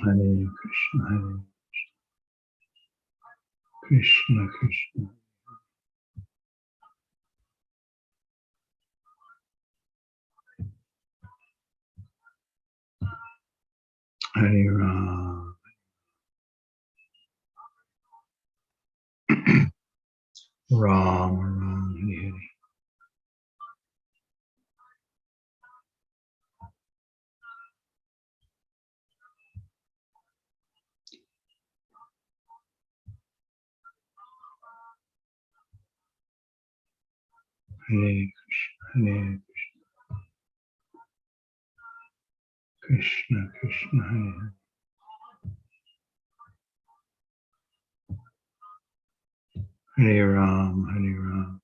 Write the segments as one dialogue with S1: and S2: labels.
S1: Hare Krishna, Krishna Krishna. Hare Ram. Ram, Ram, Hare Hare. Hare Krishna, Hare Krishna, Krishna, Hare Hare. Hare Ram, Hare Ram.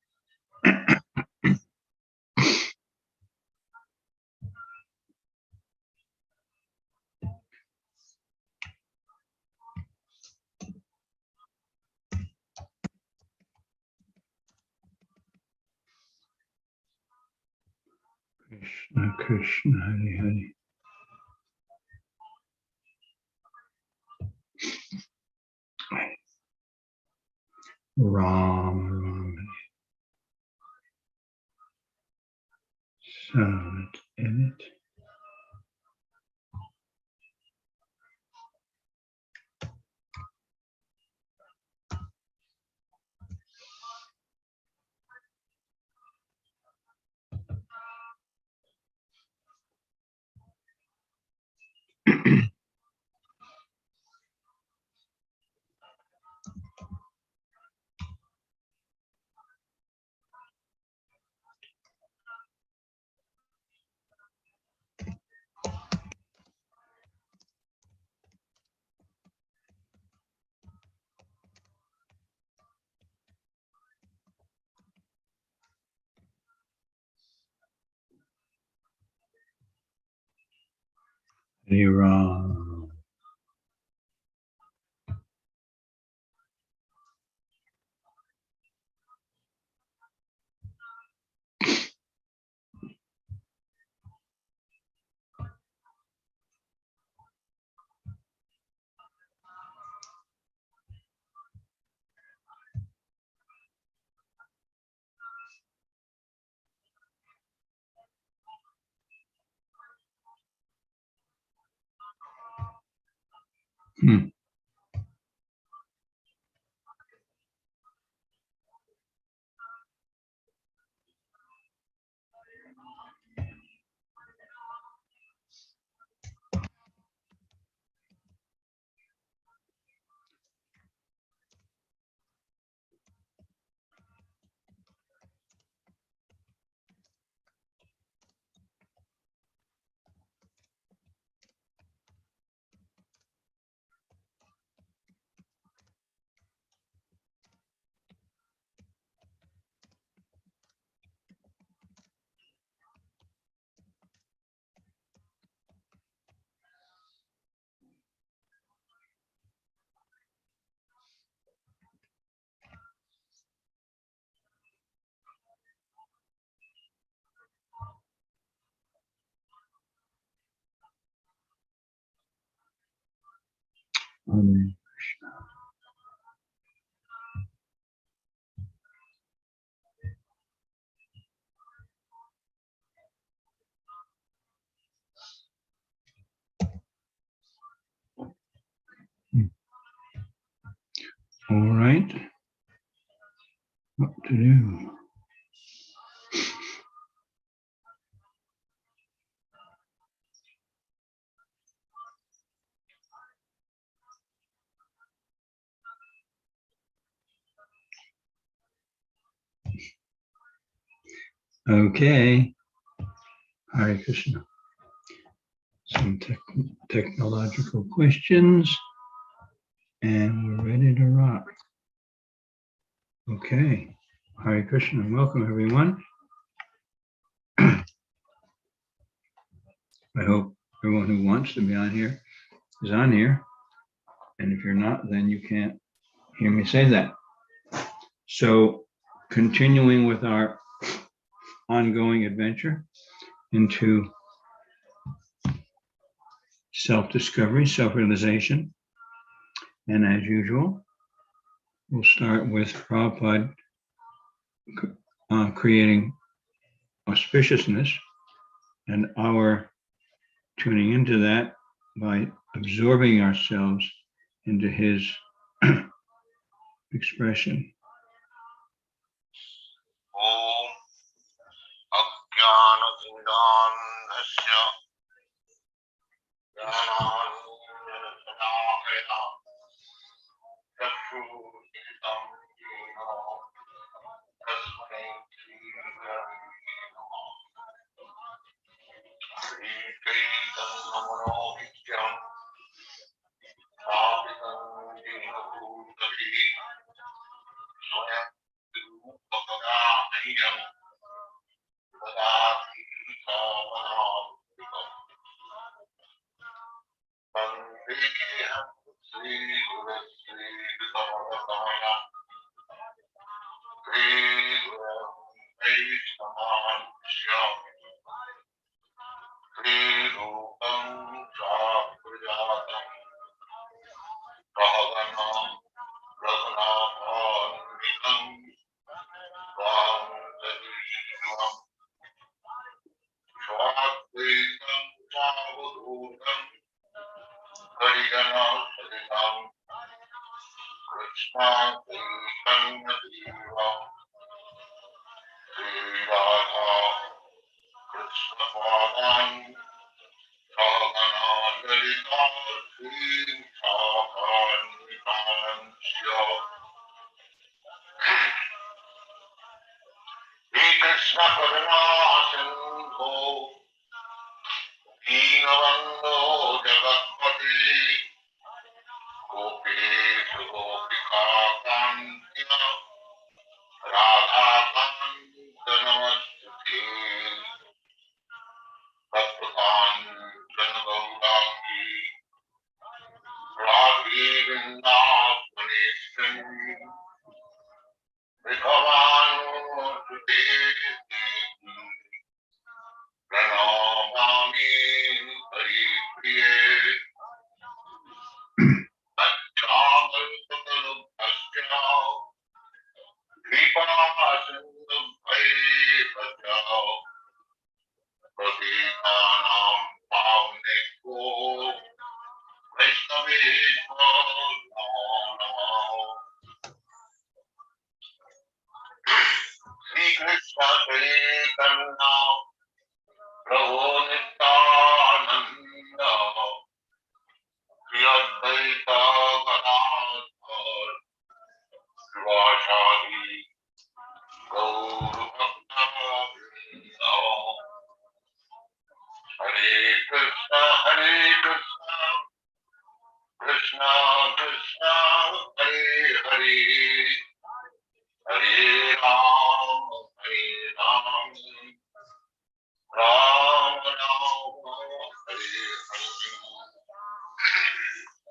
S1: Krishna, Krishna, Hare Hare. Ram, Ram, Hare. So let's edit. Hare Ram. Hare Krishna. All right. What to do? Okay. Hare Krishna. Some technological questions, and we're ready to rock. Okay. Hare Krishna. Welcome, everyone. I hope everyone who wants to be on here is on here. And if you're not, then you can't hear me say that. So, continuing with our ongoing adventure into self-discovery, self-realization. And as usual, we'll start with Prabhupada creating auspiciousness and our tuning into that by absorbing ourselves into his expression.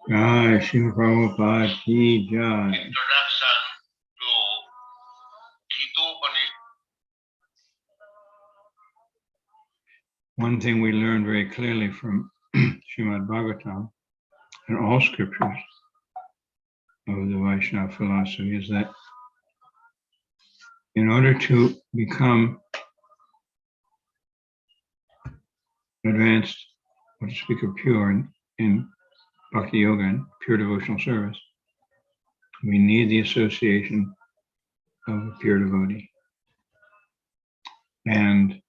S1: Jai Srila Prabhupada Ki Jai. One thing we learned very clearly from Srimad Bhagavatam and all scriptures of the Vaishnava philosophy is that in order to become advanced, or to speak of pure in Bhakti Yoga and pure devotional service, we need the association of a pure devotee. And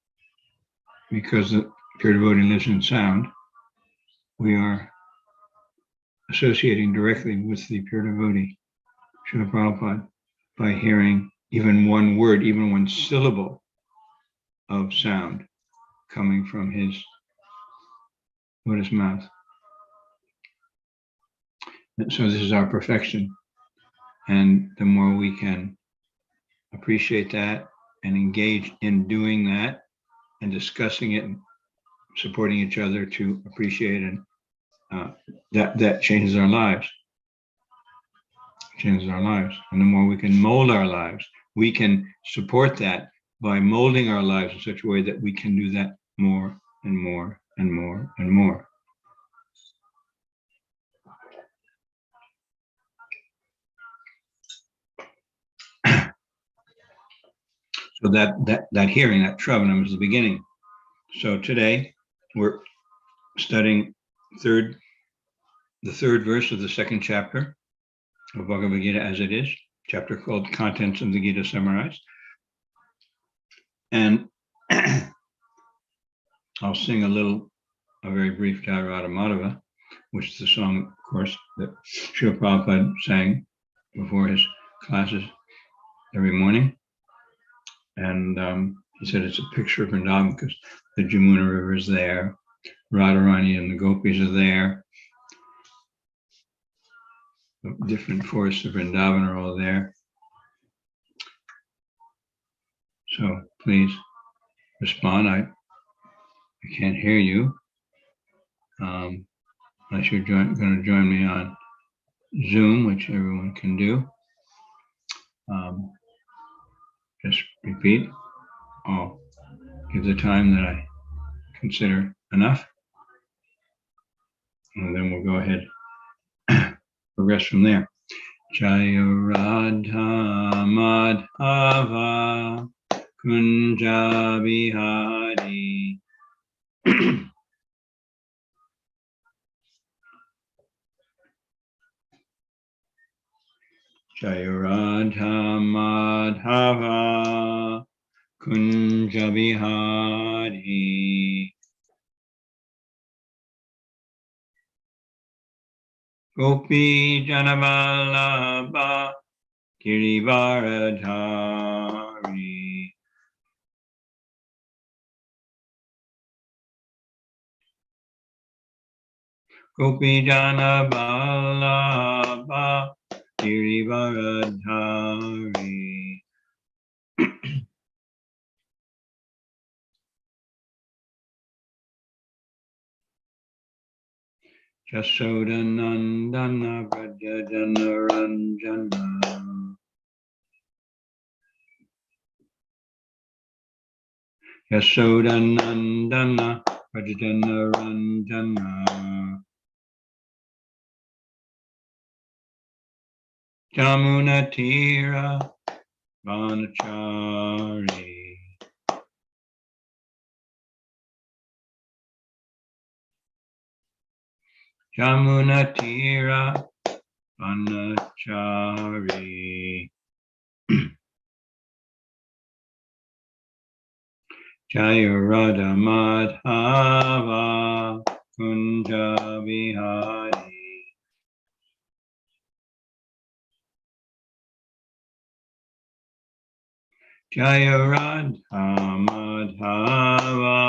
S1: because the pure devotee lives in sound, we are associating directly with the pure devotee, Srila Prabhupada, by hearing even one word, even one syllable of sound coming from his lotus mouth. And so this is our perfection. And the more we can appreciate that and engage in doing that and discussing it and supporting each other to appreciate and that changes our lives. Changes our lives. And the more we can mold our lives, we can support that by molding our lives in such a way that we can do that more and more and more and more. So that hearing, that Shravanam, is the beginning. So today we're studying the third verse of the second chapter of Bhagavad-gita as it is, chapter called Contents of the Gita Summarized. And I'll sing a very brief Jayarada Madhava, which is the song, of course, that Srila Prabhupada sang before his classes every morning. And he said it's a picture of Vrindavan because the Jamuna River is there, Radharani and the gopis are there, the different forests of Vrindavan are all there. So please respond. I can't hear you unless you're going to join me on Zoom, which everyone can do. Just repeat. I'll give the time that I consider enough, and then we'll go ahead progress from there. Jaya Radha Madhava Kunja Bihari. Jaya Radha Madhava Kunja Bihari. Gopi Janavallabha Girivaradhari. Gopi Janavallabha Girivaradhari. Jasodanandana Vrajajana Ranjana. Jasodanandana Vrajajana Ranjana. Jamunatira Vanachari. Jamunatira Vanachari. Jaya Radha Madhava Kunja Bihari. Jaya Radha Madhava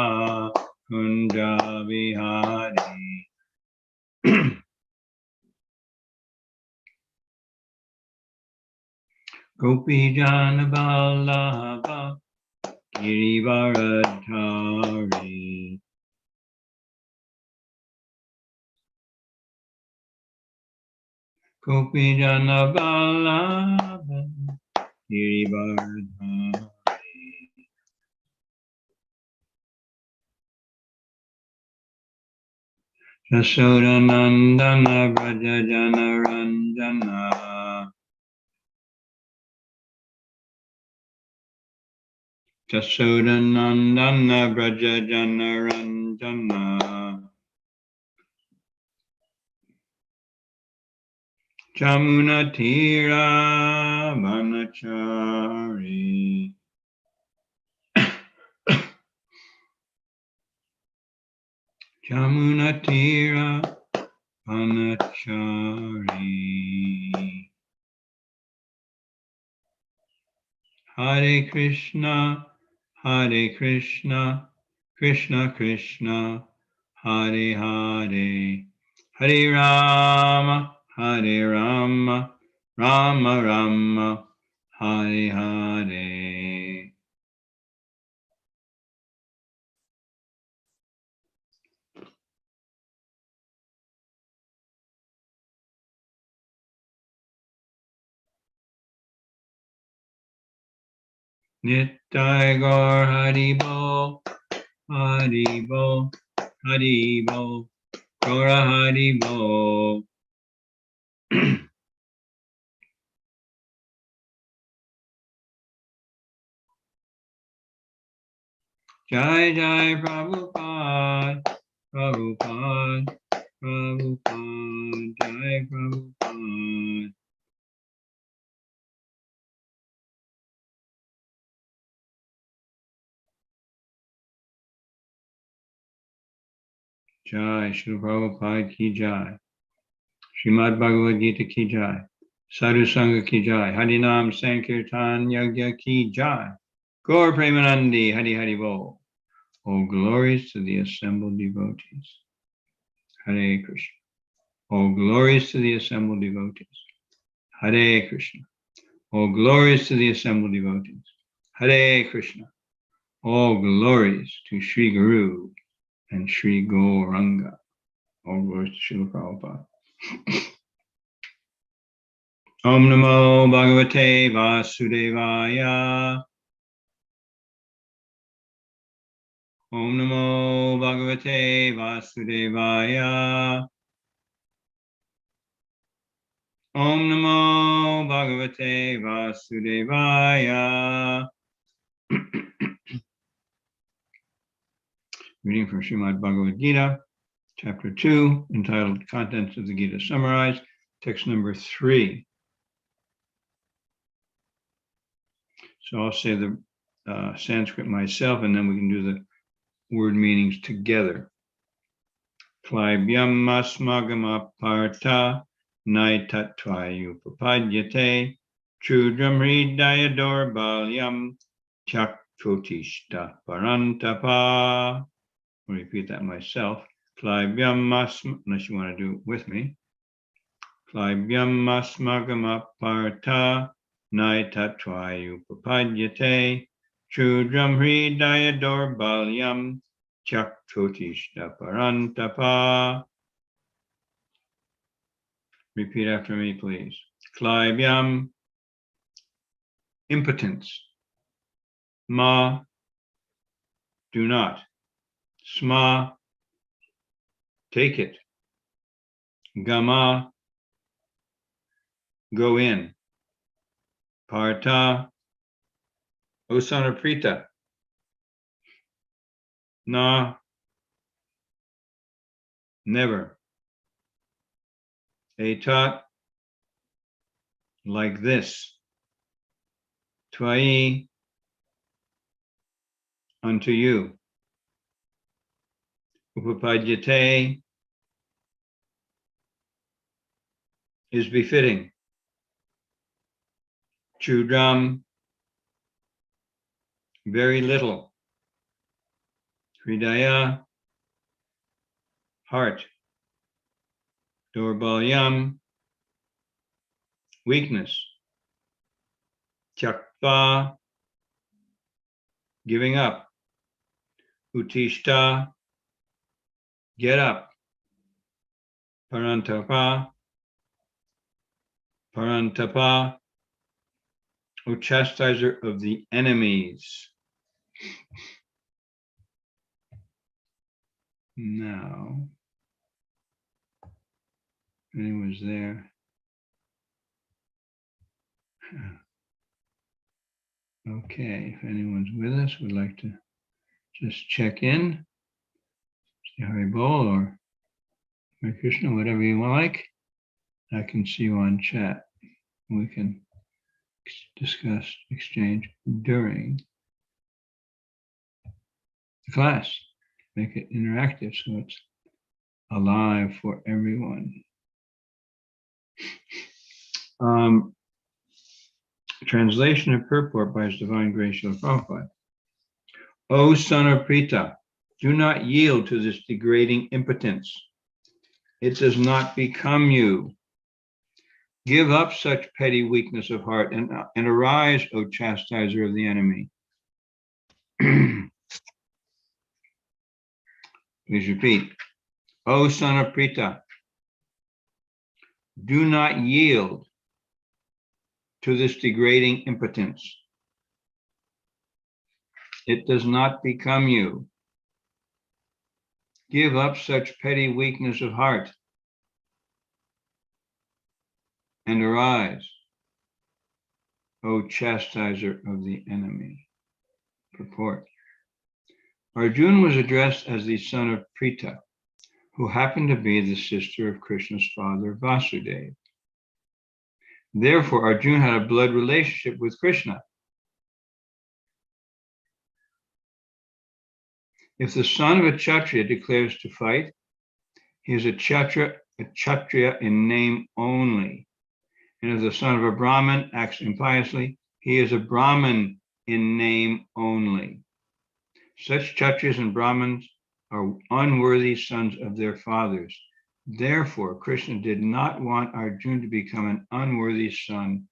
S1: Kunja Bihari. Gopi Jana Vallabha Girivaradhari. Gopi Jana Vallabha Girivaradhari. Jasodanandana Vrajajana Ranjana. Jasodanandana Vrajajana Ranjana. Jamunatira Vanachari. Jamunatira Vanachari. Hare Krishna, Krishna Krishna, Hare Hare, Hare Rama, Rama Rama, Hare Hare. Nittai Gaur Haribo, Haribo, Haribo, Gaura Haribo. Jai Jai Prabhupada, Prabhupada, Prabhupada, Jai Prabhupada. Jai Srila Prabhupada ki Jai. Srimad Bhagavad-gita ki Jai. Sadhu Sangha ki Jai. Harinam Sankirtan Yagya ki Jai. Gaur Premanandi Hari Hari Bol. All glories to the assembled devotees. Hare Krishna. All glories to the assembled devotees. Hare Krishna. All glories to the assembled devotees. Hare Krishna. All glories to Sri Guru and Sri Gauranga. All glories to Srila Prabhupada. Om Namo Bhagavate Vasudevaya. Om Namo Bhagavate Vasudevaya. Om Namo Bhagavate Vasudevaya. Reading from Srimad Bhagavad-gita, Chapter 2, entitled Contents of the Gita Summarized, text number 3. So I'll say the Sanskrit myself, and then we can do the word meanings together. Klaibyam asmagama parta naitatvayupapadyate chudram hridaya balyam chaktotishta parantapa. I'll repeat that myself. Klaibyam asma, unless you want to do it with me. Klaibyam asmagama parta naitatvayupapadyate chudram hridaya balyam chaktotishta parantapa. Repeat after me, please. Klaibyam, impotence. Ma, do not. Sma, take it. Gama, go in. Parta, O son of Prita. Na, never. Etat, like this. Tvai, unto you. Upapadyate, is befitting. Chudram, very little. Hridaya, heart. Dorbalyam, weakness. Chakva, giving up. Utishta, get up. Parantapa, Parantapa, O chastiser of the enemies. Now, if anyone's there. Okay, if anyone's with us, would like to just check in, say Hari Bol or Hare Krishna, whatever you like. I can see you on chat. We can discuss, exchange during the class. Make it interactive so it's alive for everyone. Translation and purport by His Divine Grace Srila Prabhupada. O son of Prita, do not yield to this degrading impotence. It does not become you. Give up such petty weakness of heart and arise, O chastiser of the enemy. Please repeat. O son of Prita, do not yield to this degrading impotence. It does not become you. Give up such petty weakness of heart and arise, O chastiser of the enemy. Purport. Arjuna was addressed as the son of Pritha, who happened to be the sister of Krishna's father, Vasudeva. Therefore, Arjuna had a blood relationship with Krishna. If the son of a Kshatriya declares to fight, he is a Kshatriya in name only. And if the son of a Brahmin acts impiously, he is a Brahmin in name only. Such Kshatriyas and Brahmins are unworthy sons of their fathers. Therefore, Krishna did not want Arjuna to become an unworthy son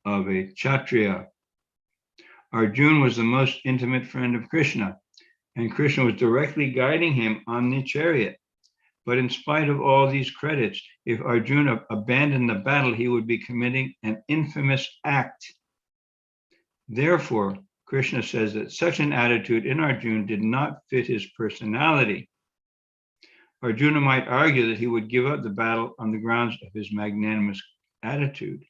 S1: of a Kshatriya. Arjuna was the most intimate friend of Krishna, and Krishna was directly guiding him on the chariot. But in spite of all these credits, if Arjuna abandoned the battle, he would be committing an infamous act. Therefore, Krishna says that such an attitude in Arjuna did not fit his personality. Arjuna might argue that he would give up the battle on the grounds of his magnanimous attitude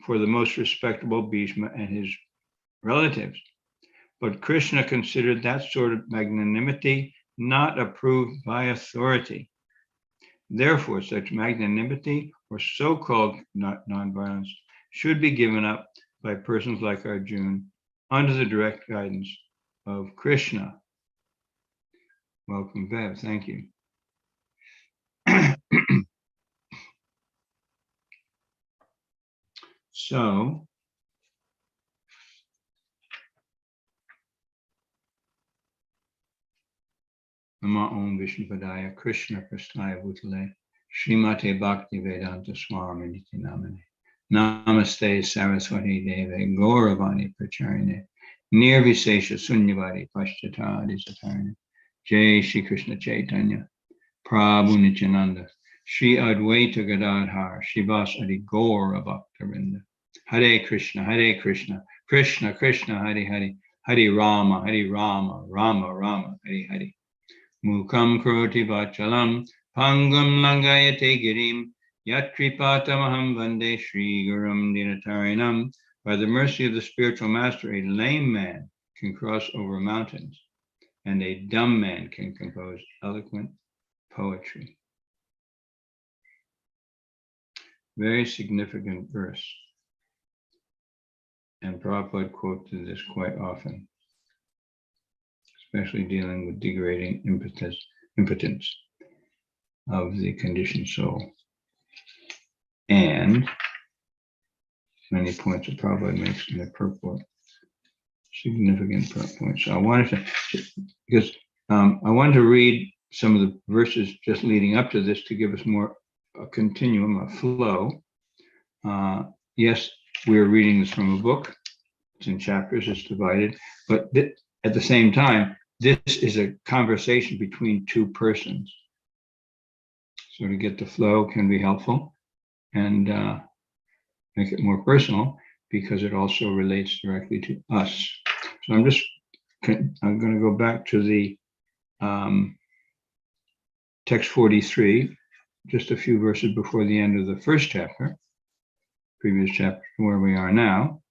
S1: for the most respectable Bhishma and his relatives. But Krishna considered that sort of magnanimity not approved by authority. Therefore, such magnanimity or so-called nonviolence should be given up by persons like Arjuna under the direct guidance of Krishna. Welcome, Bev. Thank you. So, Nama Om Vishnupadaya Krishna Prasthaya Bhutale Srimate Bhakti Vedanta Swami Niti Namane Namaste Saraswati Deve Gauravani Pracharine Nirvisesha Sunyavadi Pashtata Satarine Jai Shri Krishna Chaitanya Prabhu Nityananda Shri Advaita Gadadhar Shivas Adi Gaura Bhaktarinda Hare Krishna Krishna Krishna Hare Hare Hare Rama Rama Rama Hare Hare Mukam Karoti Vachalam Pangam Langayate Girim Yatripatamaham Vande Shri Gurum Dinatarinam. By the mercy of the spiritual master, a lame man can cross over mountains, and a dumb man can compose eloquent poetry. Very significant verse. And Prabhupada quoted this quite often, especially dealing with degrading impotence of the conditioned soul. And many points that Prabhupada makes in the purport, significant points. So I wanted to, because I wanted to read some of the verses just leading up to this to give us more a continuum, a flow. Yes, we're reading this from a book. It's in chapters, it's divided, but at the same time, this is a conversation between two persons. So to get the flow can be helpful and make it more personal because it also relates directly to us. So I'm going to go back to the text 43, just a few verses before the end of the first chapter, previous chapter where we are now,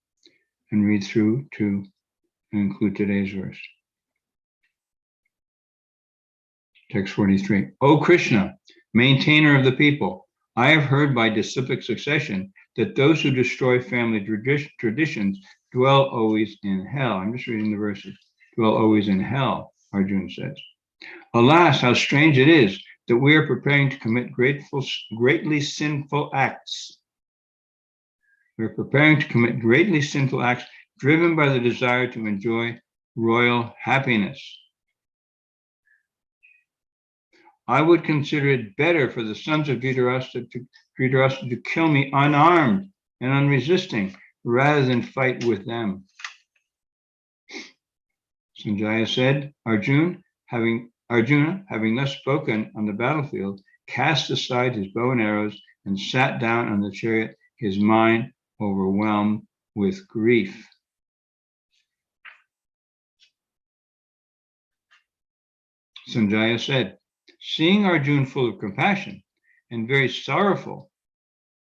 S1: and read through to include today's verse. Text 43. O Krishna, maintainer of the people, I have heard by disciplic succession that those who destroy family traditions dwell always in hell. I'm just reading the verses. Dwell always in hell, Arjuna says. Alas, how strange it is that we are preparing to commit greatly sinful acts. We're preparing to commit greatly sinful acts driven by the desire to enjoy royal happiness. I would consider it better for the sons of Dhritarashtra to kill me unarmed and unresisting rather than fight with them. Sanjaya said, Arjuna, having thus spoken on the battlefield, cast aside his bow and arrows and sat down on the chariot, his mind overwhelmed with grief. Sanjaya said, seeing Arjuna full of compassion and very sorrowful,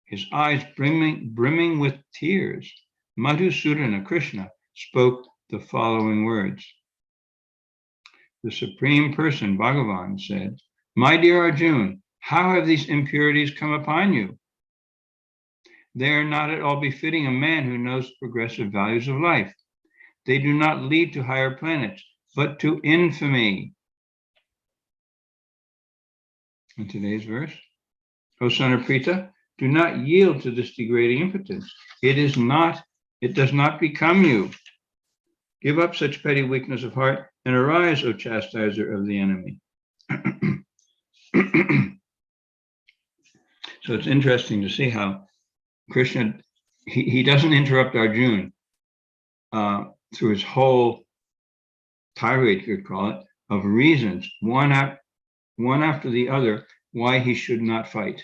S1: his eyes brimming with tears, Madhusudana Krishna spoke the following words. the Supreme Person, Bhagavan, said, "My dear Arjuna, how have these impurities come upon you? They are not at all befitting a man who knows the progressive values of life. They do not lead to higher planets, but to infamy." In today's verse, O son of Prita, do not yield to this degrading impotence. It does not become you. Give up such petty weakness of heart and arise, O chastiser of the enemy. So it's interesting to see how Krishna, he doesn't interrupt Arjuna through his whole tirade, you could call it, of reasons, one after the other, why he should not fight.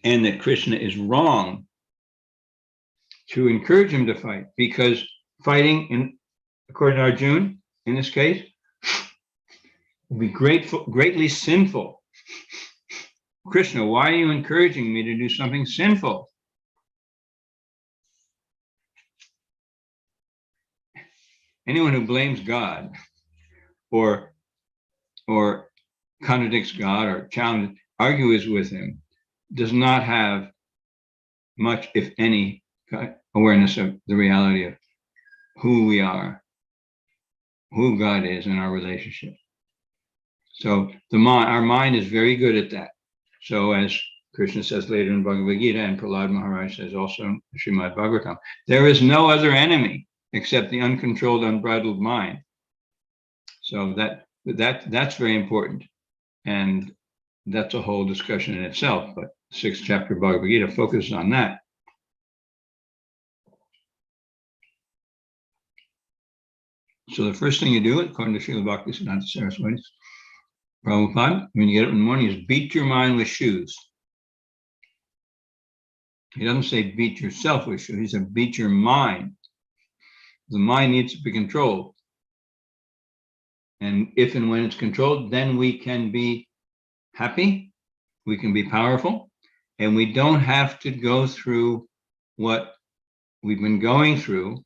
S1: And that Krishna is wrong to encourage him to fight, because fighting, according to Arjuna, in this case, would be greatly sinful. Krishna, why are you encouraging me to do something sinful? Anyone who blames God or contradicts God or argues with him does not have much, if any, awareness of the reality of who we are, who God is in our relationship. So our mind is very good at that. So as Krishna says later in Bhagavad-gita, and Prahlad Maharaj says also in Srimad Bhagavatam, there is no other enemy except the uncontrolled, unbridled mind. So that's very important. And that's a whole discussion in itself, but 6th chapter of Bhagavad-gita focuses on that. So the first thing you do, according to Srila Bhaktisiddhanta Saraswati Prabhupada, when you get up in the morning, is beat your mind with shoes. He doesn't say beat yourself with shoes, he said beat your mind. The mind needs to be controlled. And if and when it's controlled, then we can be happy, we can be powerful, and we don't have to go through what we've been going through,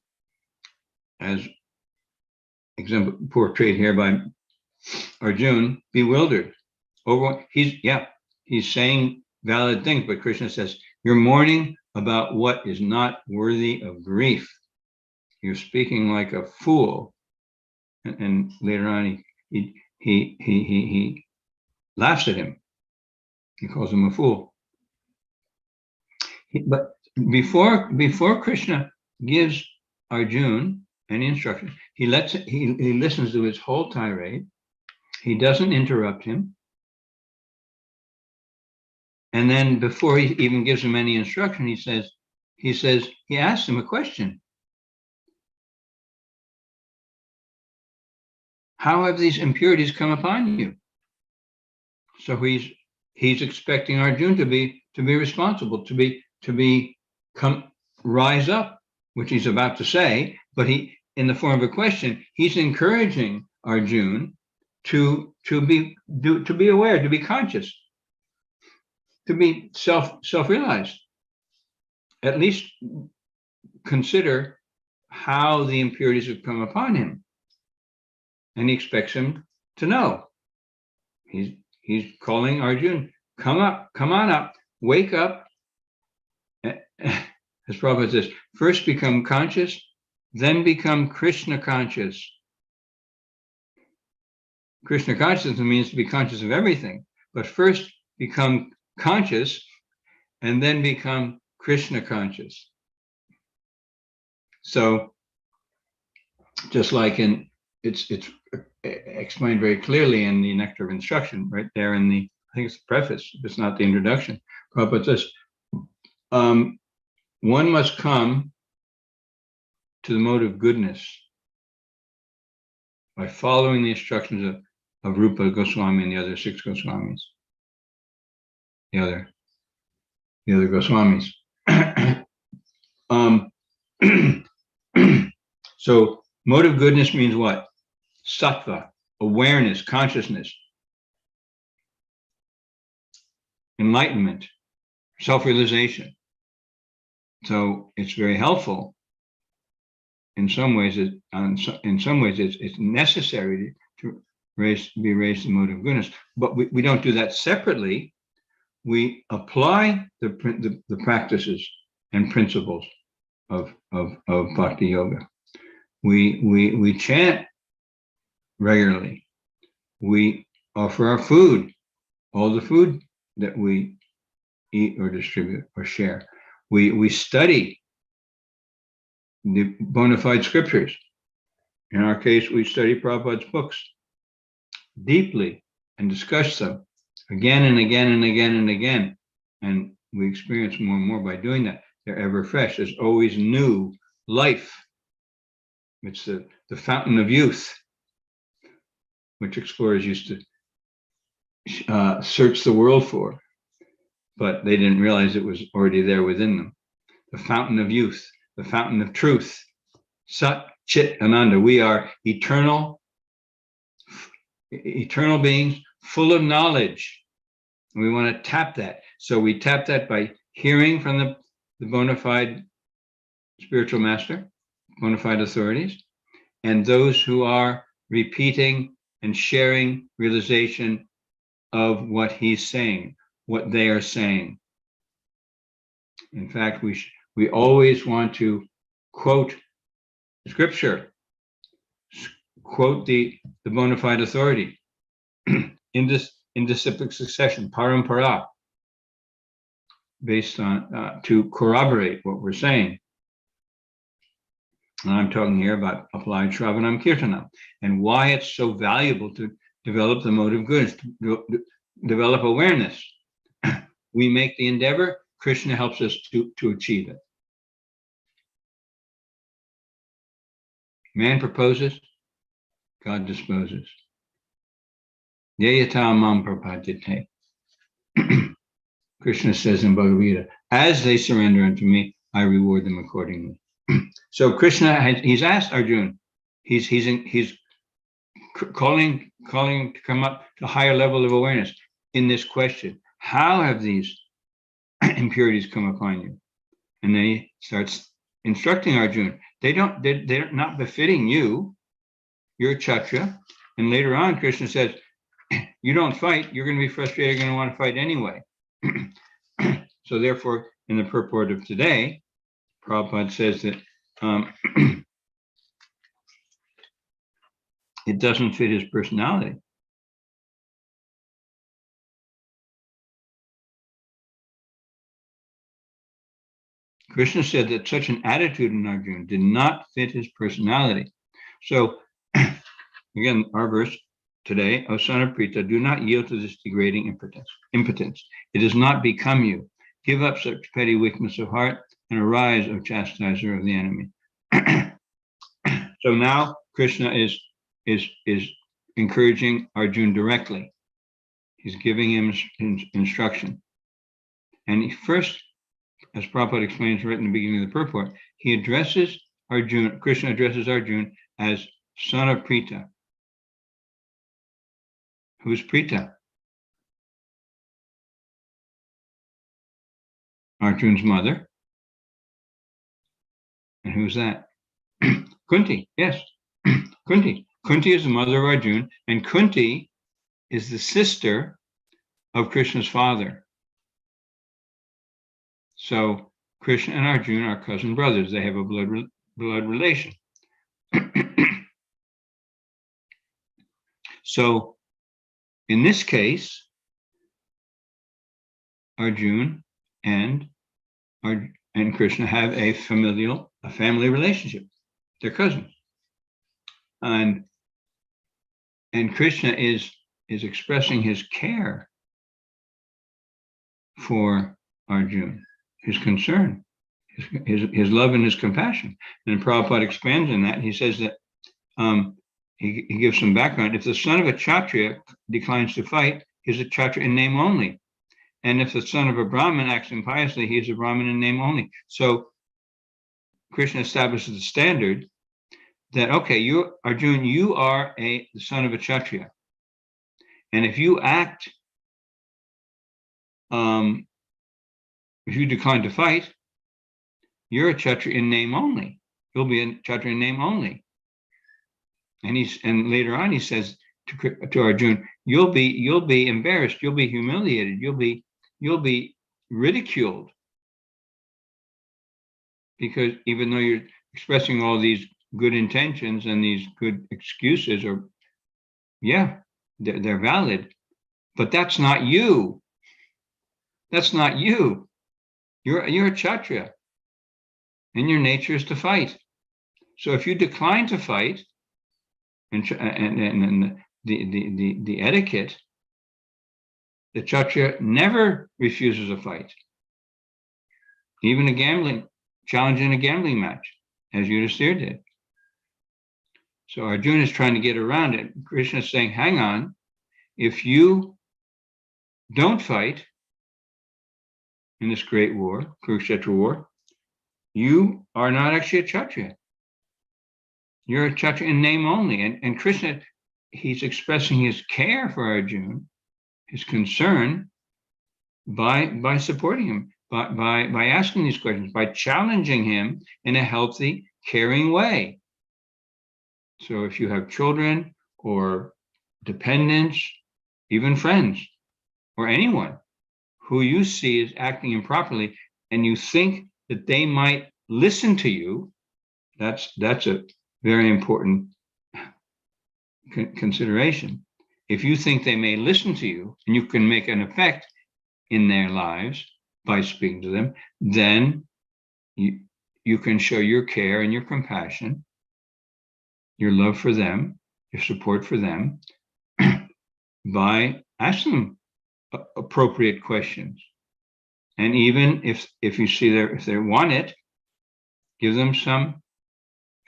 S1: as example portrayed here by Arjuna, bewildered. He's saying valid things, but Krishna says, you're mourning about what is not worthy of grief. You're speaking like a fool. And later on, he laughs at him. He calls him a fool. But before Krishna gives Arjuna any instruction, he listens to his whole tirade. He doesn't interrupt him. And then before he even gives him any instruction, he asks him a question. How have these impurities come upon you? So he's expecting Arjuna to be responsible, to rise up, which he's about to say, but in the form of a question, he's encouraging Arjuna to be aware, to be conscious, to be self-realized. At least consider how the impurities have come upon him. And he expects him to know. He's calling Arjuna, come on up, wake up. As Prabhupada says, first become conscious, then become Krishna conscious. Krishna consciousness means to be conscious of everything, but first become conscious and then become Krishna conscious. So just like it's explained very clearly in the Nectar of Instruction, right there in I think it's the preface, it's not the introduction. Prabhupada says, one must come to the mode of goodness by following the instructions of Rupa Goswami and the other 6 Goswamis. The other Goswamis. So mode of goodness means what? Sattva, awareness, consciousness, enlightenment, self-realization. So it's very helpful in some ways, it's necessary to be raised to the mode of goodness. But we don't do that separately. We apply the practices and principles of bhakti yoga. We chant regularly. We offer our food, all the food that we eat or distribute or share. We study the bona fide scriptures. In our case, we study Prabhupada's books deeply and discuss them again and again and again and again. And we experience more and more by doing that. They're ever fresh. There's always new life. It's the fountain of youth, which explorers used to search the world for, but they didn't realize it was already there within them. The fountain of youth, the fountain of truth, Sat, Chit, Ananda. We are eternal beings full of knowledge. And we want to tap that. So we tap that by hearing from the bona fide spiritual master, bona fide authorities, and those who are repeating and sharing realization of what he's saying, what they are saying. In fact, we always want to quote scripture, quote the bona fide authority in disciplic succession, parampara, based on to corroborate what we're saying. And I'm talking here about applied Shravanam Kirtanam and why it's so valuable to develop the mode of goodness, to develop awareness. We make the endeavor, Krishna helps us to achieve it. Man proposes, God disposes. Yayata mam prapadite. Krishna says in Bhagavad-gita, as they surrender unto me, I reward them accordingly. So Krishna, he's asked Arjuna, he's calling to come up to a higher level of awareness in this question. How have these impurities come upon you? And then he starts instructing Arjuna. They're not befitting you. You're a Kshatriya. And later on, Krishna says, you don't fight, you're going to be frustrated, you're going to want to fight anyway. So therefore, in the purport of today, Prabhupada says that it doesn't fit his personality. Krishna said that such an attitude in Arjuna did not fit his personality. So again, our verse today, O son of Prita, do not yield to this degrading impotence. It does not become you. Give up such petty weakness of heart and arise, O chastiser of the enemy. So now Krishna is encouraging Arjuna directly. He's giving him instruction. And he first, as Prabhupada explains right in the beginning of the purport, he addresses Arjuna, Krishna addresses Arjuna as son of Prita. Who's Prita? Arjuna's mother. And who's that? Kunti, yes. Kunti. Kunti is the mother of Arjuna, and Kunti is the sister of Krishna's father. So Krishna and Arjuna are cousin brothers. They have a blood relation. So in this case, Arjuna and Krishna have a family relationship. They're cousins. And Krishna is expressing his care for Arjuna, his concern, his love and his compassion. And Prabhupada expands on that. He says that he gives some background. If the son of a Kshatriya declines to fight, he's a Kshatriya in name only. And if the son of a Brahmin acts impiously, he is a Brahmin in name only. So Krishna establishes the standard that, okay, Arjuna, you are the son of a Kshatriya. And if you act, if you decline to fight, you're a Kshatriya in name only. You'll be a Kshatriya in name only. And later on he says to Arjuna, you'll be embarrassed, you'll be humiliated, you'll be ridiculed, because even though you're expressing all these good intentions and these good excuses, or yeah, they're valid, but that's not you. That's not you. You're a Kshatriya, and your nature is to fight. So if you decline to fight, and the etiquette, the Kshatriya never refuses a fight, even a challenge in a gambling match, as Yudhisthira did. So Arjuna is trying to get around it. Krishna is saying, hang on, if you don't fight in this great war, Kurukshetra war, you are not actually a Kshatriya. You're a Kshatriya in name only. And Krishna, he's expressing his care for Arjuna, his concern, by supporting him, by asking these questions, by challenging him in a healthy, caring way. So if you have children or dependents, even friends, or anyone who you see is acting improperly, and you think that they might listen to you, that's a very important consideration. If you think they may listen to you and you can make an effect in their lives by speaking to them, then you can show your care and your compassion, your love for them, your support for them, by asking them appropriate questions. And even if you see if they want it, give them some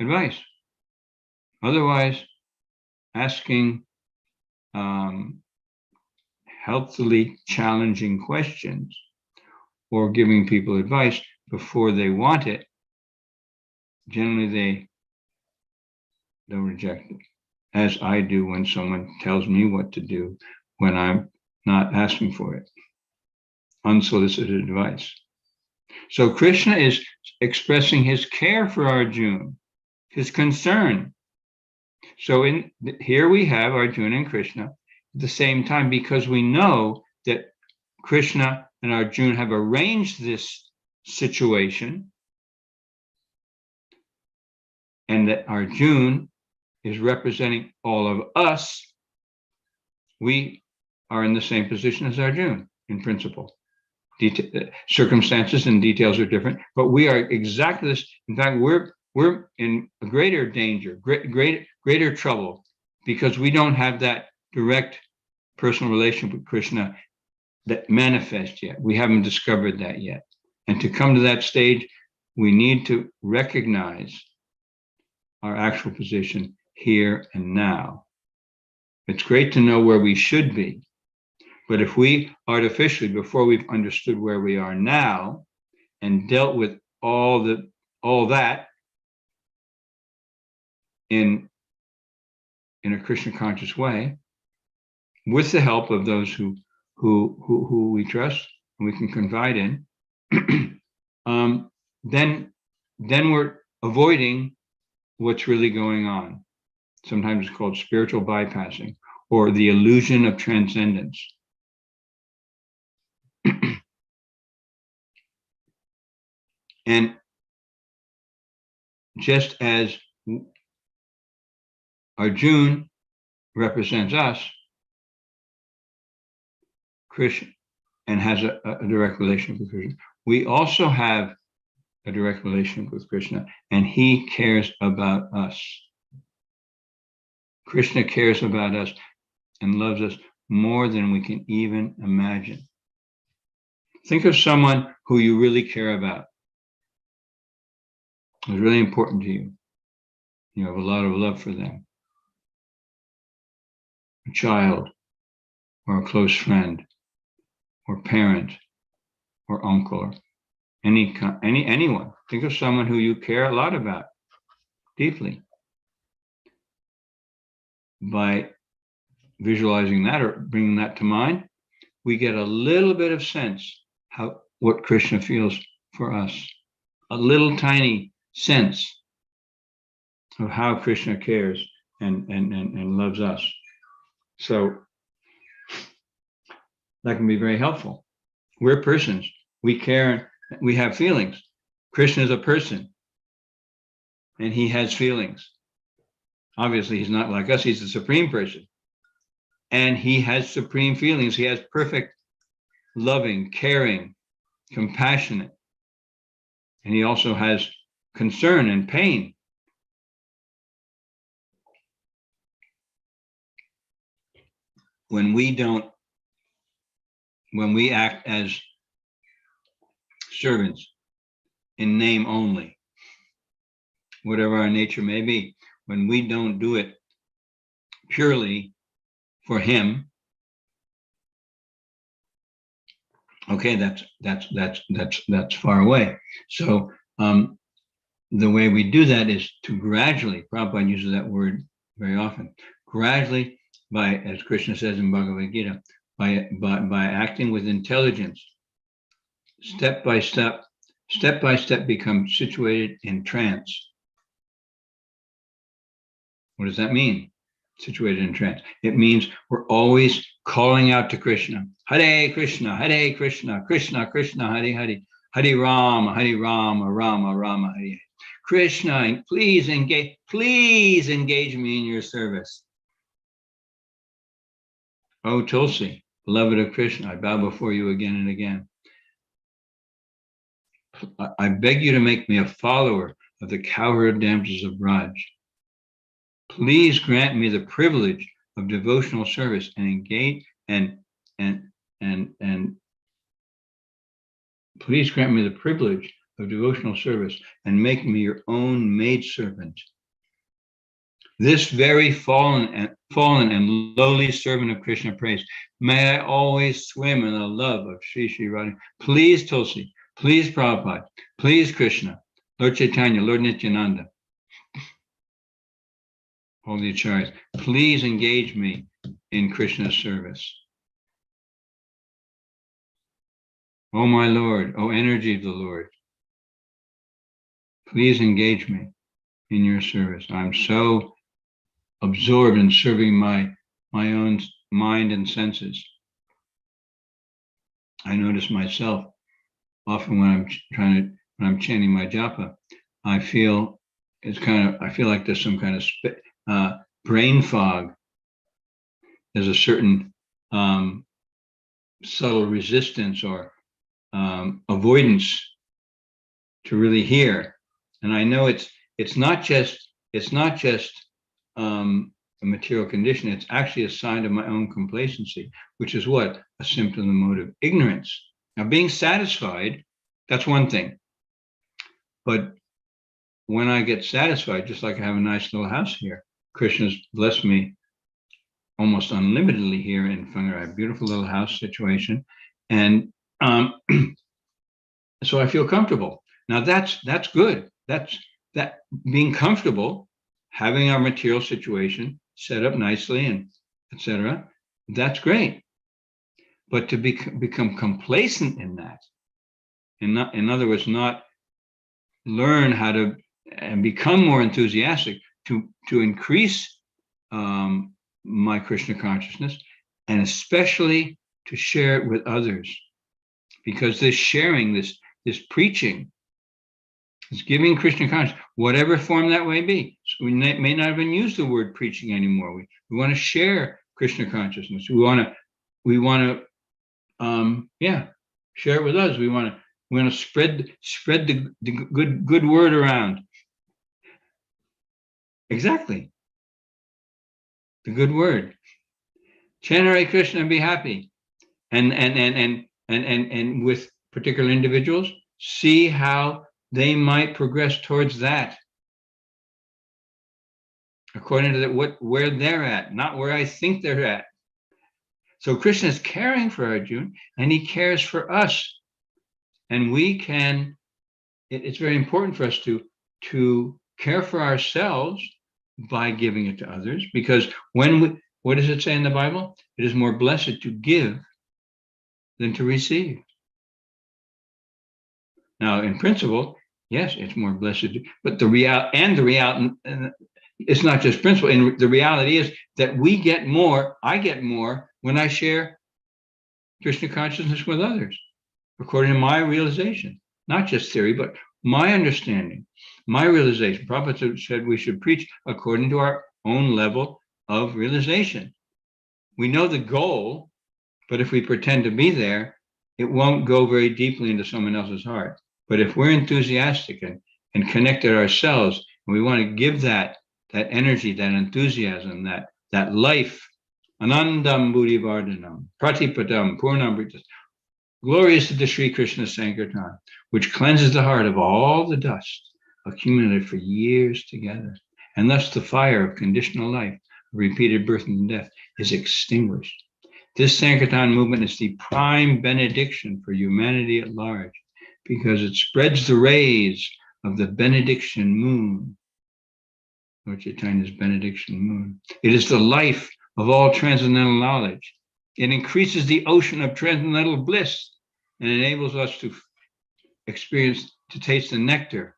S1: advice. Otherwise, asking healthily challenging questions or giving people advice before they want it, generally they'll reject it, as I do when someone tells me what to do when I'm not asking for it. Unsolicited advice. So Krishna is expressing his care for Arjuna, his concern. So here we have Arjuna and Krishna at the same time, because we know that Krishna and Arjuna have arranged this situation, and that Arjuna is representing all of us. We are in the same position as Arjuna in principle. Circumstances and details are different, but we are exactly this. In fact, we're in a greater danger, greater trouble, because we don't have that direct personal relationship with Krishna that manifests yet. We haven't discovered that yet. And to come to that stage, we need to recognize our actual position here and now. It's great to know where we should be, but if we artificially, before we've understood where we are now and dealt with all that in a Krishna conscious way, with the help of those who we trust and we can confide in, then we're avoiding what's really going on. Sometimes it's called spiritual bypassing, or the illusion of transcendence. And just as Arjuna represents us, Krishna, and has a direct relationship with Krishna, we also have a direct relationship with Krishna, and he cares about us. Krishna cares about us and loves us more than we can even imagine. Think of someone who you really care about. It's really important to you. You have a lot of love for them. A child, or a close friend, or parent, or uncle, or anyone. Think of someone who you care a lot about deeply. By visualizing that or bringing that to mind, we get a little bit of sense what Krishna feels for us. A little tiny sense of how Krishna cares and loves us. So that can be very helpful. We're persons. We care. We have feelings. Krishna is a person, and he has feelings. Obviously, he's not like us. He's the supreme person, and he has supreme feelings. He has perfect, loving, caring, compassionate, and he also has concern and pain. When we act as servants in name only, whatever our nature may be, when we don't do it purely for him, okay, that's far away. So the way we do that is to gradually, Prabhupada uses that word very often, gradually, by, as Krishna says in Bhagavad-gita, by acting with intelligence, step by step become situated in trance. What does that mean? Situated in trance. It means we're always calling out to Krishna. Hare Krishna, Krishna Krishna, Hare Hare, Hare Rama, Rama Rama, Hare. Krishna, please engage me in your service. Oh Tulsi, beloved of Krishna, I bow before you again and again. I beg you to make me a follower of the cowherd damsels of Braj. Please grant me the privilege of devotional service and engage and please grant me the privilege of devotional service and make me your own maidservant. This very fallen and lowly servant of Krishna prays, may I always swim in the love of Sri Sri Radha. Please Tulsi, please Prabhupada, please Krishna, Lord Chaitanya, Lord Nityananda, Holy Acharyas, please engage me in Krishna's service. Oh my Lord, oh energy of the Lord, please engage me in your service. I'm so absorbed in serving my own mind and senses. I notice myself often when I'm chanting my japa, I feel like there's some kind of brain fog. There's a certain subtle resistance or avoidance to really hear. And I know it's not just a material condition. It's actually a sign of my own complacency, which is what? A symptom of the mode of ignorance. Now, being satisfied, that's one thing. But when I get satisfied, just like I have a nice little house here, Krishna's blessed me almost unlimitedly here in Fungar. I have a beautiful little house situation. And so I feel comfortable. Now that's good. That being comfortable, having our material situation set up nicely and etc. That's great. But to become complacent in that, in other words, not learn how to and become more enthusiastic to increase my Krishna consciousness, and especially to share it with others, because this sharing, this preaching, is giving Krishna consciousness, whatever form that may be. So we may not even use the word preaching anymore. We want to share Krishna consciousness. We want to share it with others. We want to spread the good word around. Exactly. The good word. Chant Hare Krishna and be happy. And with particular individuals, see how they might progress towards that. According to where they're at, not where I think they're at. So Krishna is caring for Arjuna, and he cares for us. And we can, it's very important for us to care for ourselves by giving it to others, because what does it say in the Bible? It is more blessed to give than to receive. Now, in principle, Yes, it's more blessed. But the reality, it's not just principle. And the reality is that I get more when I share Krishna consciousness with others, according to my realization, not just theory, but my understanding, my realization. Prabhupada said we should preach according to our own level of realization. We know the goal, but if we pretend to be there, it won't go very deeply into someone else's heart. But if we're enthusiastic and connected ourselves, and we want to give that energy, that enthusiasm, that life, anandam buddhi vardhanam, pratipadam purnamritas, glorious to the Sri Krishna Sankirtan, which cleanses the heart of all the dust accumulated for years together. And thus the fire of conditional life, repeated birth and death, is extinguished. This Sankirtan movement is the prime benediction for humanity at large, because it spreads the rays of the benediction moon, Lord Chaitanya's benediction moon. It is the life of all transcendental knowledge. It increases the ocean of transcendental bliss and enables us to experience, to taste the nectar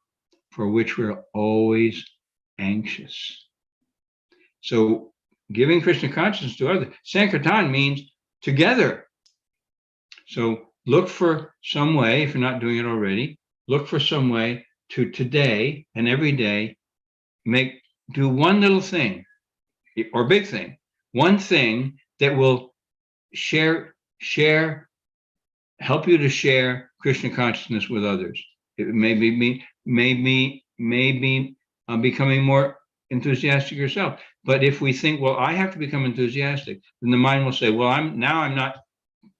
S1: for which we're always anxious. So giving Krishna consciousness to others, Sankirtan means together. So look for some way, if you're not doing it already, look for some way to today and every day do one little thing or big thing, one thing that will help you to share Krishna consciousness with others. It may be becoming more enthusiastic yourself. But if we think, well, I have to become enthusiastic, then the mind will say, well, I'm not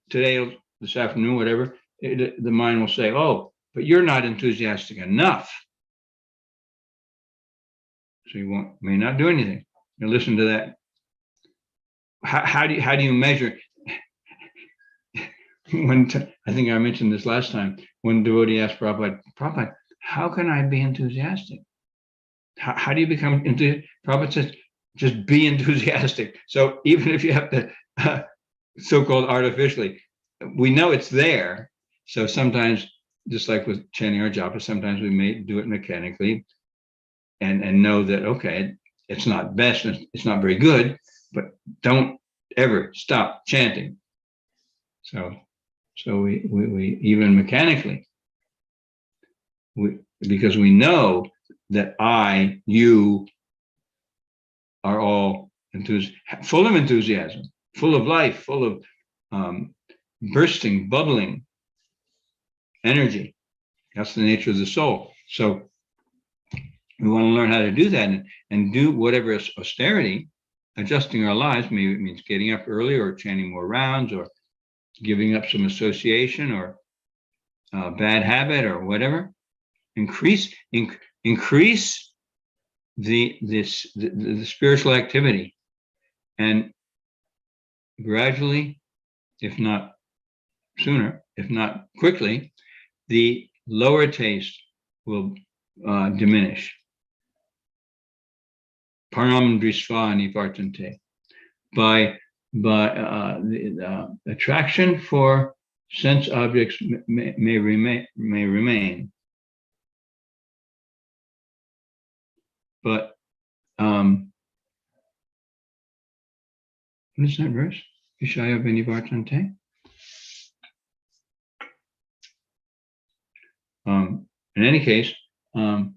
S1: today, this afternoon, whatever. The mind will say, oh, but you're not enthusiastic enough. So you may not do anything. You listen to that. How do you measure? I think I mentioned this last time, when devotee asked Prabhupada, how can I be enthusiastic? How do you become enthusiastic? Prabhupada says, just be enthusiastic. So even if you have to, so-called artificially, we know it's there. So sometimes, just like with chanting our japa, sometimes we may do it mechanically and know that, okay, it's not best, it's not very good, but don't ever stop chanting. So we even mechanically, because we know that you are all full of enthusiasm, full of life, full of bursting, bubbling energy. That's the nature of the soul. So we want to learn how to do that and do whatever is austerity, adjusting our lives. Maybe it means getting up early or chanting more rounds or giving up some association or bad habit or whatever. Increase the spiritual activity, and gradually, if not sooner, if not quickly, the lower taste will diminish. Param drisva nivartante. By the attraction for sense objects may remain. But what is that verse? Vishaya vinivartante. In any case, but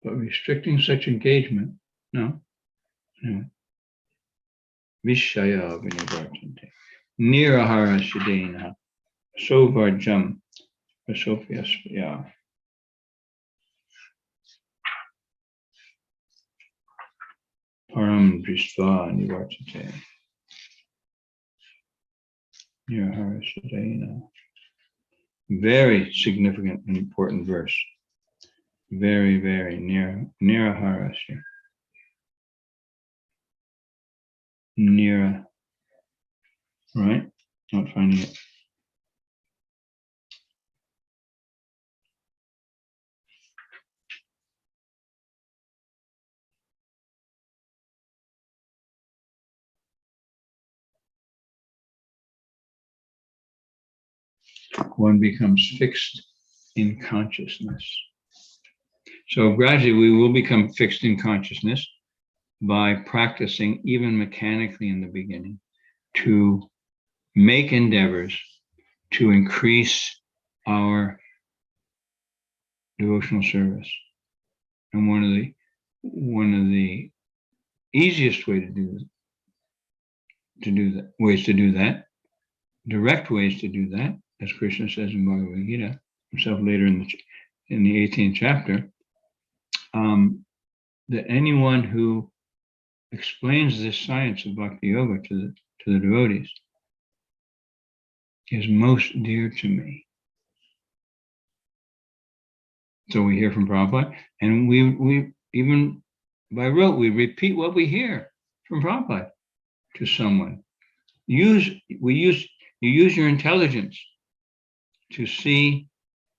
S1: restricting such engagement, no. Vishaya vinivartante. Nirahara shidena. Sovarjam. Asophyasya. Param drisva nivartate. Nirahara shidena. Very significant and important verse. Very, very nirahara. Nira. Right? Not finding it. one becomes fixed in consciousness. So gradually we will become fixed in consciousness by practicing, even mechanically in the beginning, to make endeavors to increase our devotional service. And one of the easiest ways to do that, direct ways to do that, as Krishna says in Bhagavad-gita himself later in the 18th chapter, that anyone who explains this science of bhakti yoga to the devotees is most dear to me. So we hear from Prabhupada, and we even by rote, we repeat what we hear from Prabhupada to someone. You use your intelligence to see,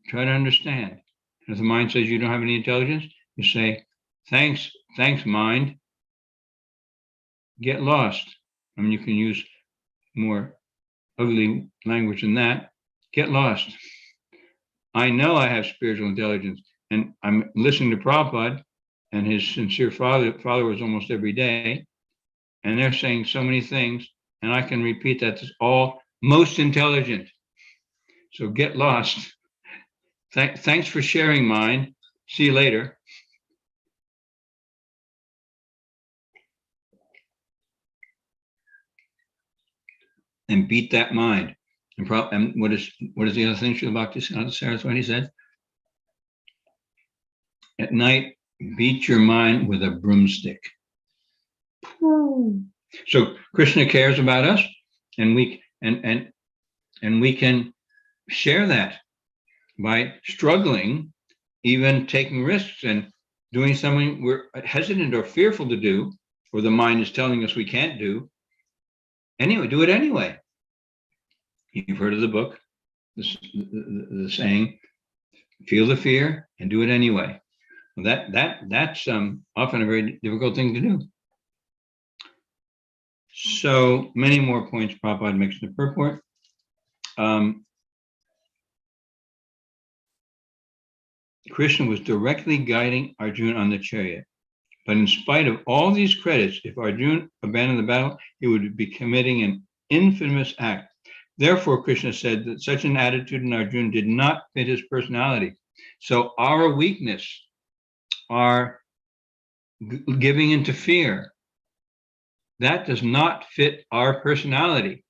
S1: try to understand. If the mind says you don't have any intelligence, you say, thanks, mind. Get lost. I mean, you can use more ugly language than that. Get lost. I know I have spiritual intelligence, and I'm listening to Prabhupada and his sincere followers almost every day, and they're saying so many things, and I can repeat that it's all most intelligent. So get lost. Thanks for sharing mine. See you later. And beat that mind. And what is the other thing Srila Bhakti Saraswati said? At night, beat your mind with a broomstick. So Krishna cares about us, and we can share that by struggling, even taking risks and doing something we're hesitant or fearful to do, or the mind is telling us we can't do. Anyway, do it anyway. You've heard of the book, the saying, feel the fear and do it anyway. Well, that's often a very difficult thing to do. So many more points Prabhupada makes in the purport. Krishna was directly guiding Arjuna on the chariot. But in spite of all these credits, if Arjuna abandoned the battle, he would be committing an infamous act. Therefore, Krishna said that such an attitude in Arjuna did not fit his personality. So our weakness, our giving into fear, that does not fit our personality.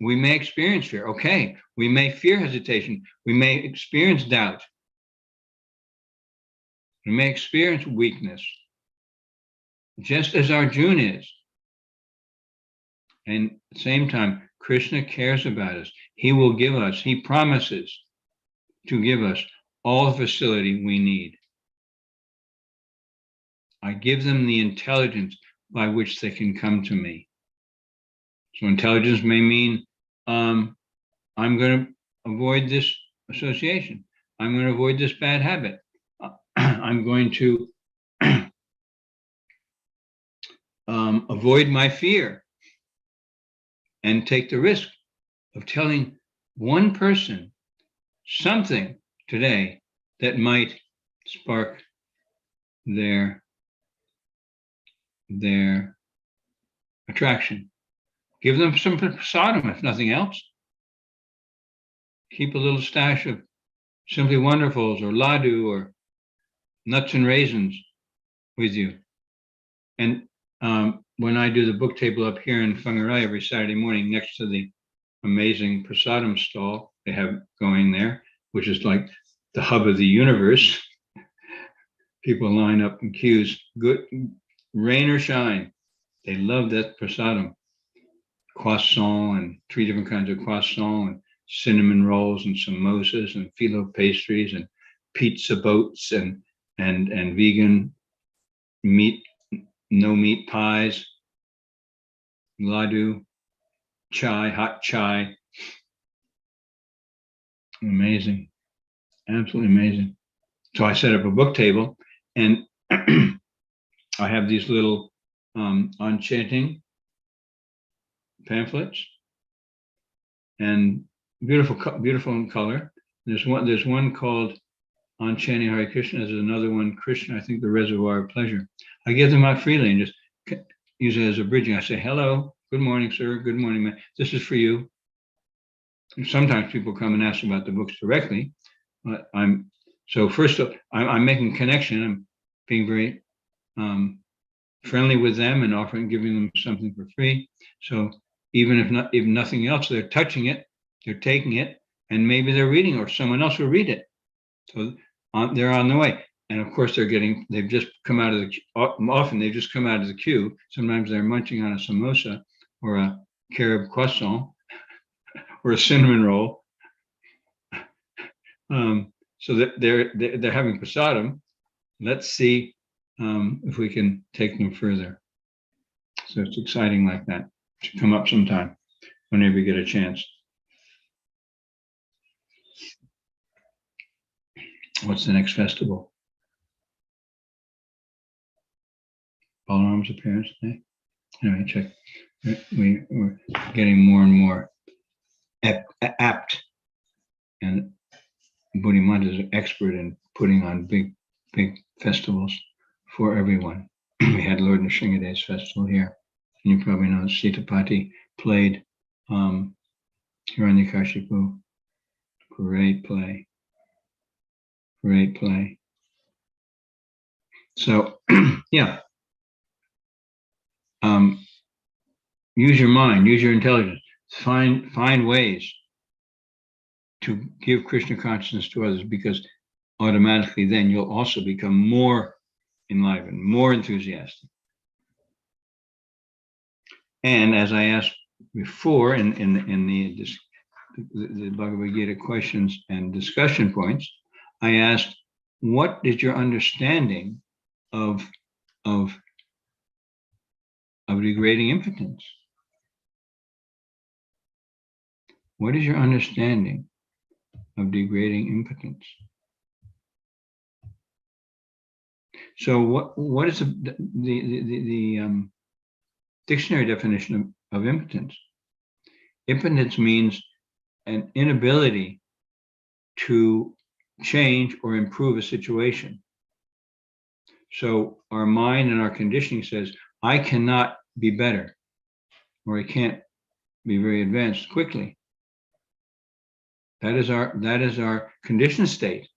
S1: We may experience fear. Okay, we may fear hesitation. We may experience doubt. We may experience weakness, just as Arjuna is. And at the same time, Krishna cares about us. He will give us, he promises to give us all the facility we need. I give them the intelligence by which they can come to me. So intelligence may mean, I'm going to avoid this association. I'm going to avoid this bad habit. I'm going to avoid my fear and take the risk of telling one person something today that might spark their attraction. Give them some prasadam, if nothing else. Keep a little stash of Simply Wonderfuls or Laddu or nuts and raisins with you. And when I do the book table up here in Whangarei every Saturday morning next to the amazing prasadam stall they have going there, which is like the hub of the universe, people line up in queues, good rain or shine. They love that prasadam. Croissant and 3 different kinds of croissant and cinnamon rolls and samosas and phyllo pastries and pizza boats and vegan meat, no meat pies, laddu, chai, hot chai. Amazing, absolutely amazing. So I set up a book table, and I have these little on chanting pamphlets, and beautiful in color. There's one called On Chanting Hare Krishna. There's another one, Krishna, I think, the Reservoir of Pleasure. I give them out freely and just use it as a bridging. I say, hello, good morning, sir. Good morning, man. This is for you. And sometimes people come and ask about the books directly, but first of all, I'm making connection. I'm being very friendly with them and giving them something for free. So even if nothing else, they're touching it, they're taking it, and maybe they're reading, or someone else will read it. So they're on the way. And of course, they've just come out of the, often they've just come out of the queue. Sometimes they're munching on a samosa or a carob croissant or a cinnamon roll. So that they're having prasadam. Let's see if we can take them further. So it's exciting like that. It should come up sometime whenever you get a chance. What's the next festival? Balaram's appearance today. Anyway, check. We're getting more and more apt, and Buddhimata is an expert in putting on big festivals for everyone. We had Lord Nrsingadeva's festival here, and you probably know Sitapati played Hiranyakashipu. Great play. So, yeah. Use your mind, use your intelligence, find ways to give Krishna consciousness to others, because automatically then you'll also become more enlivened, more enthusiastic. And as I asked before in the Bhagavad-gita questions and discussion points, I asked, what is your understanding of degrading impotence? What is your understanding of degrading impotence? So what is the dictionary definition of impotence? Impotence means an inability to change or improve a situation. So our mind and our conditioning says, I cannot be better, or I can't be very advanced quickly. That is our conditioned state.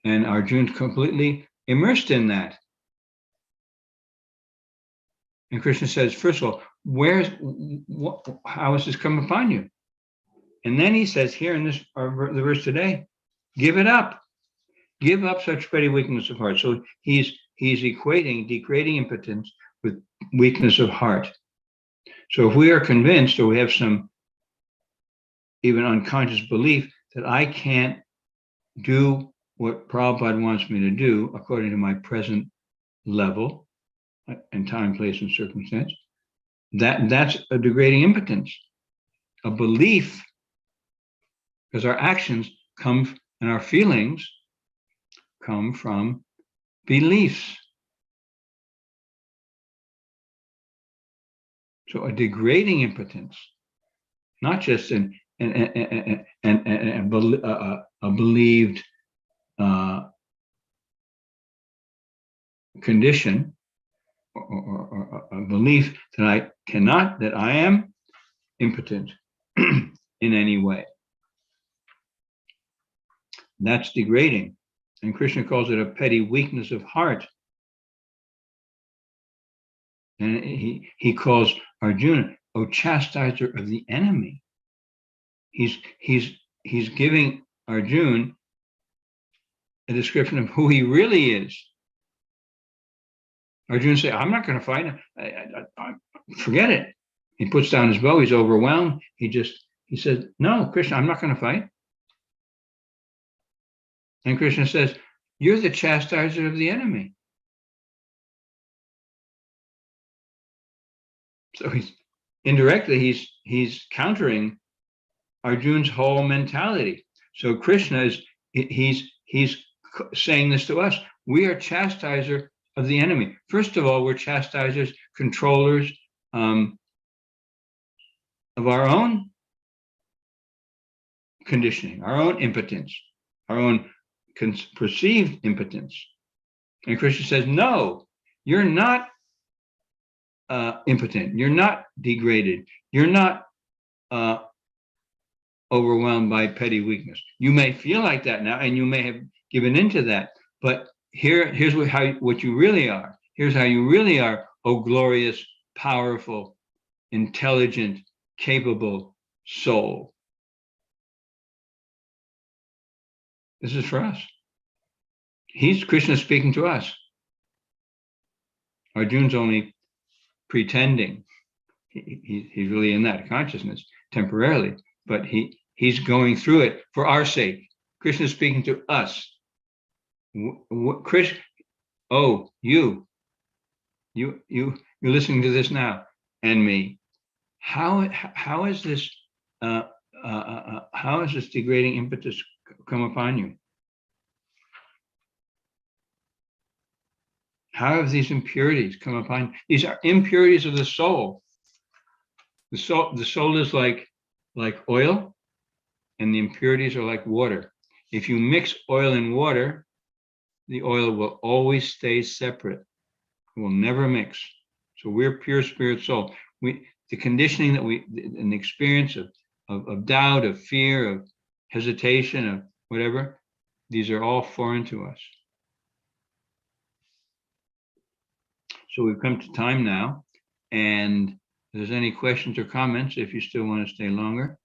S1: And Arjuna's completely immersed in that. And Krishna says, first of all, how has this come upon you? And then he says here in the verse today, give it up. Give up such petty weakness of heart. So he's equating degrading impotence with weakness of heart. So if we are convinced, or we have some even unconscious belief that I can't do what Prabhupada wants me to do according to my present level and time, place, and circumstance, that's a degrading impotence, a belief, because our actions come and our feelings come from beliefs. So a degrading impotence, not just a believed condition or a belief that I am impotent in any way. That's degrading. And Krishna calls it a petty weakness of heart. And he calls Arjuna, O chastiser of the enemy. He's giving Arjuna a description of who he really is. Arjuna says, I'm not going to fight. Forget it. He puts down his bow. He's overwhelmed. He says, no, Krishna, I'm not going to fight. And Krishna says, you're the chastiser of the enemy. So he's countering Arjuna's whole mentality. So Krishna he's saying this to us. We are chastiser of the enemy. First of all, we're chastisers, controllers, of our own conditioning, our own impotence, our own perceived impotence. And Krishna says, no, you're not impotent. You're not degraded. You're not overwhelmed by petty weakness. You may feel like that now, and you may have given into that, but here's what you really are. Here's how you really are, oh glorious, powerful, intelligent, capable soul. This is for us. Krishna speaking to us. Arjuna's only pretending. He's really in that consciousness temporarily, but he's going through it for our sake. Krishna is speaking to us. Krishna, oh, you're listening to this now, and me. How is this degrading impetus come upon you? How have these impurities come upon you? These are impurities of the soul. The soul is like oil, and the impurities are like water. If you mix oil and water, the oil will always stay separate. It will never mix. So we're pure spirit soul. The conditioning that an experience of doubt, of fear, of hesitation, of whatever, these are all foreign to us. So we've come to time now, and if there's any questions or comments, if you still want to stay longer,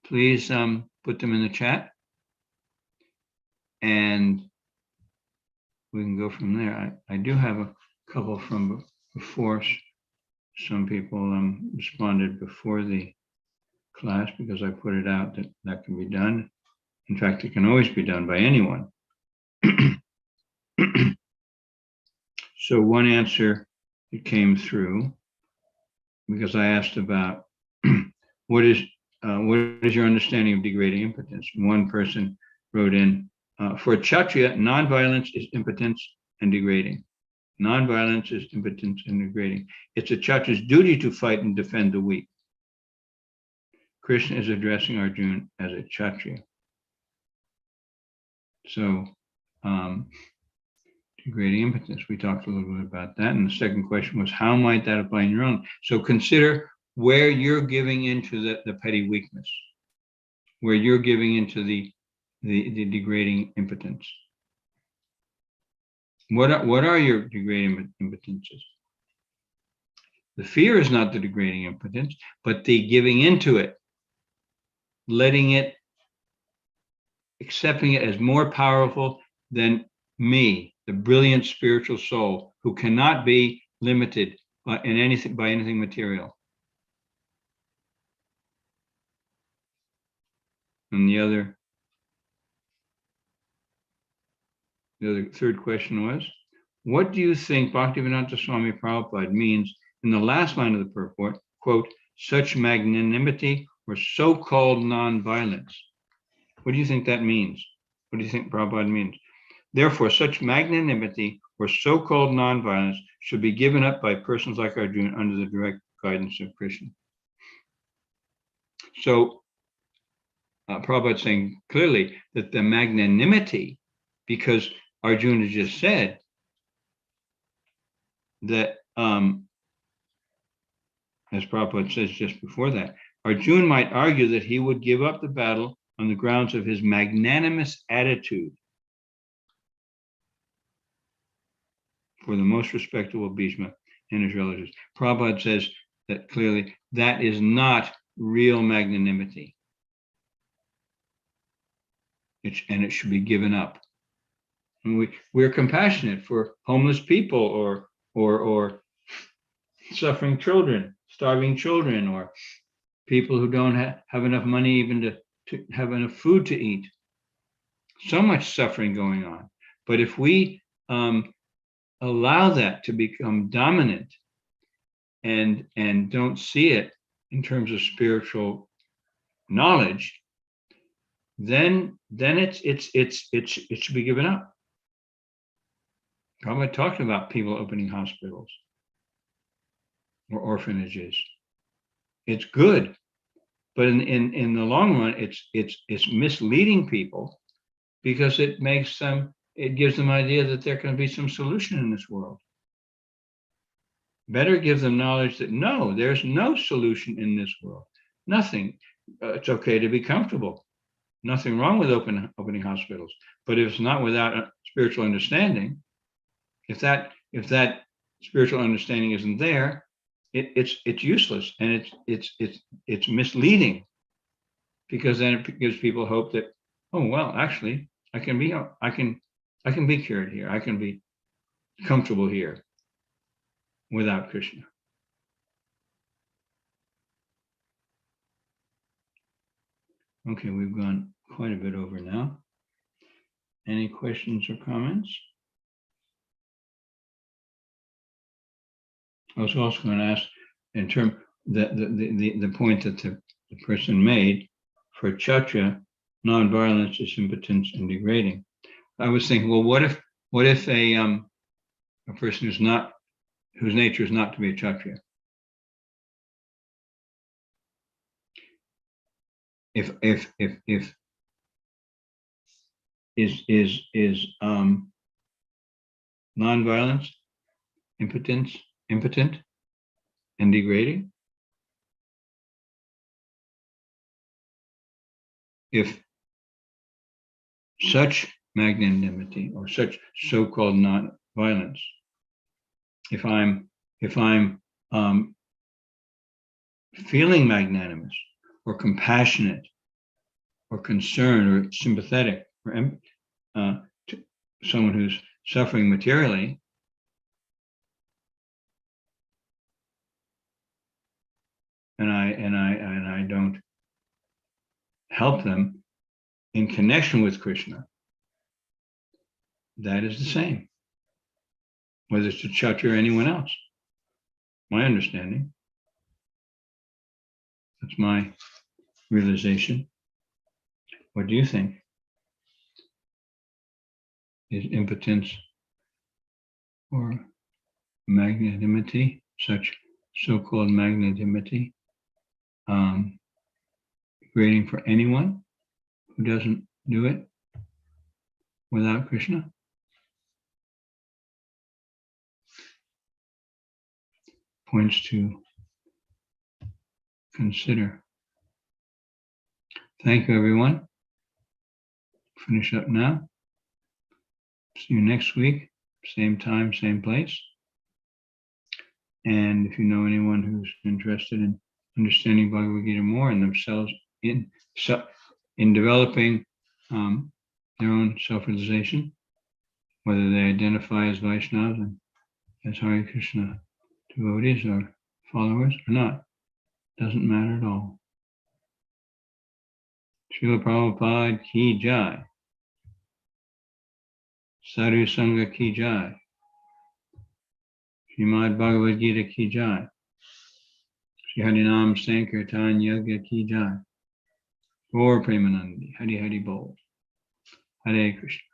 S1: please put them in the chat, and we can go from there. I do have a couple from before. Some people responded before the class because I put it out that can be done. In fact, it can always be done by anyone. So one answer that came through, because I asked about what is your understanding of degrading impotence? One person wrote in, for a Kshatriya, nonviolence is impotence and degrading. Nonviolence is impotence and degrading. It's a Kshatriya's duty to fight and defend the weak. Krishna is addressing Arjuna as a Kshatriya. So, degrading impotence, we talked a little bit about that. And the second question was, how might that apply in your own? So consider where you're giving into the petty weakness, where you're giving into the degrading impotence. What are your degrading impotences? The fear is not the degrading impotence, but the giving into it, letting it, accepting it as more powerful than me, the brilliant spiritual soul who cannot be limited by anything material. And the third question was, what do you think Bhaktivedanta Swami Prabhupada means in the last line of the purport, quote, such magnanimity or so-called nonviolence? What do you think that means? What do you think Prabhupada means? Therefore, such magnanimity or so-called nonviolence should be given up by persons like Arjuna under the direct guidance of Krishna. So Prabhupada is saying clearly that the magnanimity, because Arjuna just said that, as Prabhupada says just before that, Arjuna might argue that he would give up the battle on the grounds of his magnanimous attitude for the most respectable Bhishma and his relatives. Prabhupada says that clearly that is not real magnanimity. And it should be given up. And we're compassionate for homeless people or suffering children, starving children, or people who don't have enough money even to have enough food to eat. So much suffering going on. But if we allow that to become dominant and don't see it in terms of spiritual knowledge, then it should be given up. Prabhupada talked about people opening hospitals or orphanages. It's good, But in the long run, it's misleading people, because it gives them idea that there can be some solution in this world. Better give them knowledge that no, there's no solution in this world. Nothing. It's okay to be comfortable. Nothing wrong with opening hospitals. But if it's not without a spiritual understanding, if that spiritual understanding isn't there, it's useless, and it's misleading, because then it gives people hope that, oh well, actually I can be cured here. I can be comfortable here without Krishna. Okay, we've gone quite a bit over now. Any questions or comments? I was also going to ask, in terms the point that the person made, for Kshatriya, non-violence is impotence and degrading. I was thinking, well, what if a person whose nature is not to be a Kshatriya, if is non-violence impotent and degrading? If such magnanimity, or such so-called non-violence, if I'm feeling magnanimous or compassionate or concerned or sympathetic or to someone who's suffering materially, and I don't help them in connection with Krishna, that is the same, whether it's a Kshatriya or anyone else. My understanding. That's my realization. What do you think? Is impotence or magnanimity, such so-called magnanimity, degrading for anyone who doesn't do it without Krishna? Points to consider. Thank you, everyone. Finish up now. See you next week, same time, same place. And if you know anyone who's interested in understanding Bhagavad-gita more and themselves in developing their own self-realization, whether they identify as Vaishnavas and as Hare Krishna devotees or followers or not, doesn't matter at all. Srila Prabhupada ki jai. Sadhu Sangha ki jai. Srimad Bhagavad-gita ki jai. Shri Harinam Sankirtan Yagya ki jai. Gaur Premanandi. Hari Hari Bol. Hare Krishna.